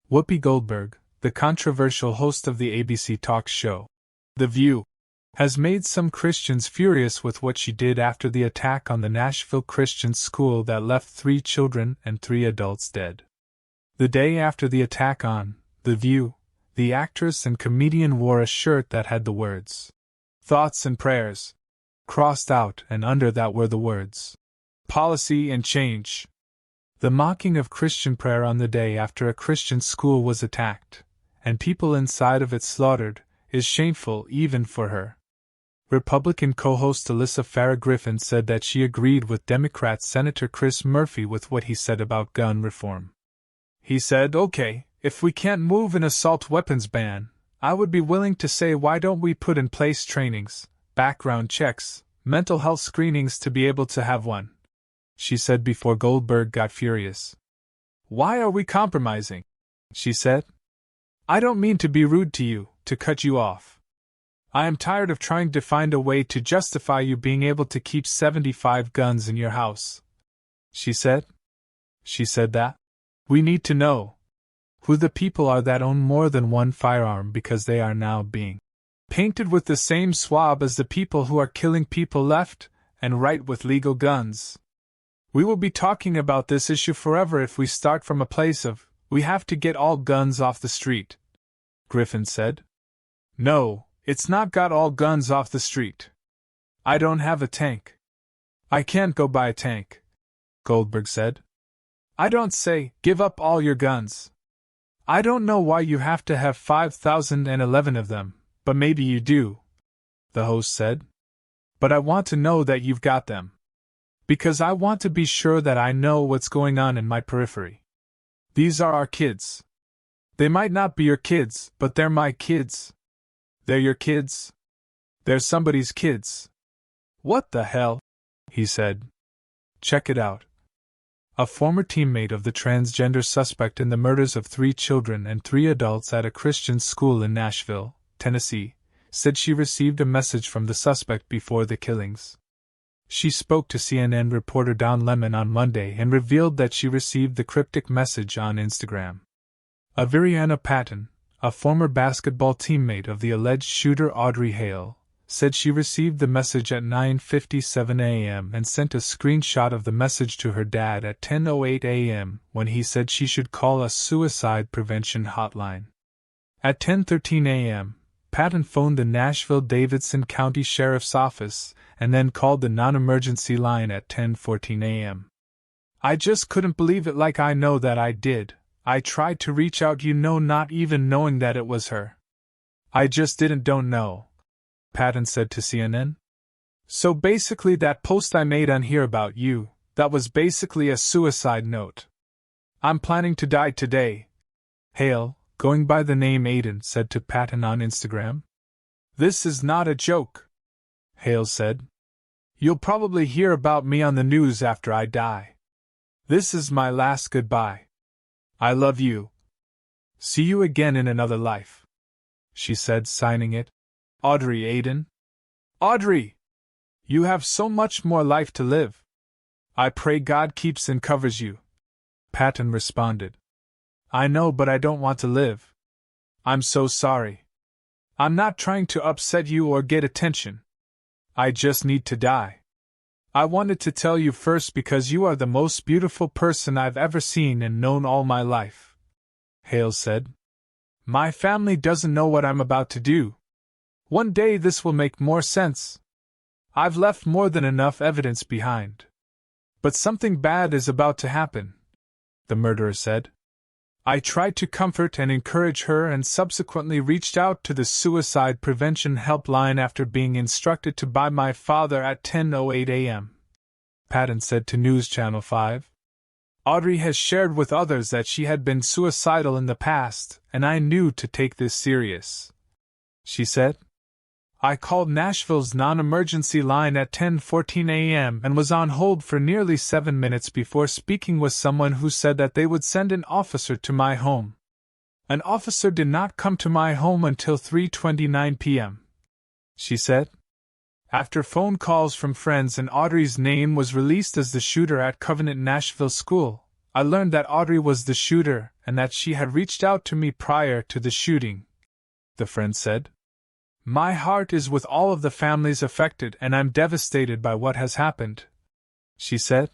Whoopi Goldberg, the controversial host of the ABC talk show The View, has made some Christians furious with what she did after the attack on the Nashville Christian school that left 3 children and 3 adults dead. The day after the attack on The View, the actress and comedian wore a shirt that had the words, "Thoughts and Prayers," crossed out, and under that were the words, "Policy and Change." The mocking of Christian prayer on the day after a Christian school was attacked, and people inside of it slaughtered, is shameful even for her. Republican co-host Alyssa Farah Griffin said that she agreed with Democrat Senator Chris Murphy with what he said about gun reform. He said, "Okay, if we can't move an assault weapons ban, I would be willing to say why don't we put in place trainings, background checks, mental health screenings to be able to have one," she said before Goldberg got furious. "Why are we compromising?" she said. "I don't mean to be rude to you, to cut you off. I am tired of trying to find a way to justify you being able to keep 75 guns in your house," she said. She said that we need to know who the people are that own more than one firearm because they are now being painted with the same swab as the people who are killing people left and right with legal guns. We will be talking about this issue forever if we start from a place of, we have to get all guns off the street, Griffin said. "No, it's not got all guns off the street. I don't have a tank. I can't go buy a tank," Goldberg said. "I don't say, give up all your guns. I don't know why you have to have 5,011 of them, but maybe you do," the host said. "But I want to know that you've got them. Because I want to be sure that I know what's going on in my periphery. These are our kids. They might not be your kids, but they're my kids. They're your kids. They're somebody's kids." "What the hell?" he said. "Check it out." A former teammate of the transgender suspect in the murders of 3 children and 3 adults at a Christian school in Nashville, Tennessee, said she received a message from the suspect before the killings. She spoke to CNN reporter Don Lemon on Monday and revealed that she received the cryptic message on Instagram. Averiana Patton, a former basketball teammate of the alleged shooter Audrey Hale, said she received the message at 9:57 a.m. and sent a screenshot of the message to her dad at 10:08 a.m. when he said she should call a suicide prevention hotline. At 10:13 a.m., Patton phoned the Nashville-Davidson County Sheriff's Office and then called the non-emergency line at 10:14 a.m. "I just couldn't believe it, like I know that I did. I tried to reach out, not even knowing that it was her. I just don't know," Patton said to CNN. "So basically that post I made on here about you, that was basically a suicide note. I'm planning to die today," Hale, going by the name Aiden, said to Patton on Instagram. "This is not a joke," Hale said. "You'll probably hear about me on the news after I die. This is my last goodbye. I love you. See you again in another life," she said, signing it, "Audrey Aiden. Audrey! You have so much more life to live. I pray God keeps and covers you," Patton responded. "I know, but I don't want to live. I'm so sorry. I'm not trying to upset you or get attention. I just need to die. I wanted to tell you first because you are the most beautiful person I've ever seen and known all my life," Hale said. "My family doesn't know what I'm about to do. One day this will make more sense. I've left more than enough evidence behind. But something bad is about to happen," the murderer said. "I tried to comfort and encourage her and subsequently reached out to the suicide prevention helpline after being instructed to by my father at 10:08 a.m., Patton said to News Channel 5. "Audrey has shared with others that she had been suicidal in the past, and I knew to take this serious," she said. "I called Nashville's non-emergency line at 10:14 a.m. and was on hold for nearly 7 minutes before speaking with someone who said that they would send an officer to my home. An officer did not come to my home until 3:29 p.m., she said. After phone calls from friends and Audrey's name was released as the shooter at Covenant Nashville School, I learned that Audrey was the shooter and that she had reached out to me prior to the shooting," the friend said. "My heart is with all of the families affected and I'm devastated by what has happened," she said.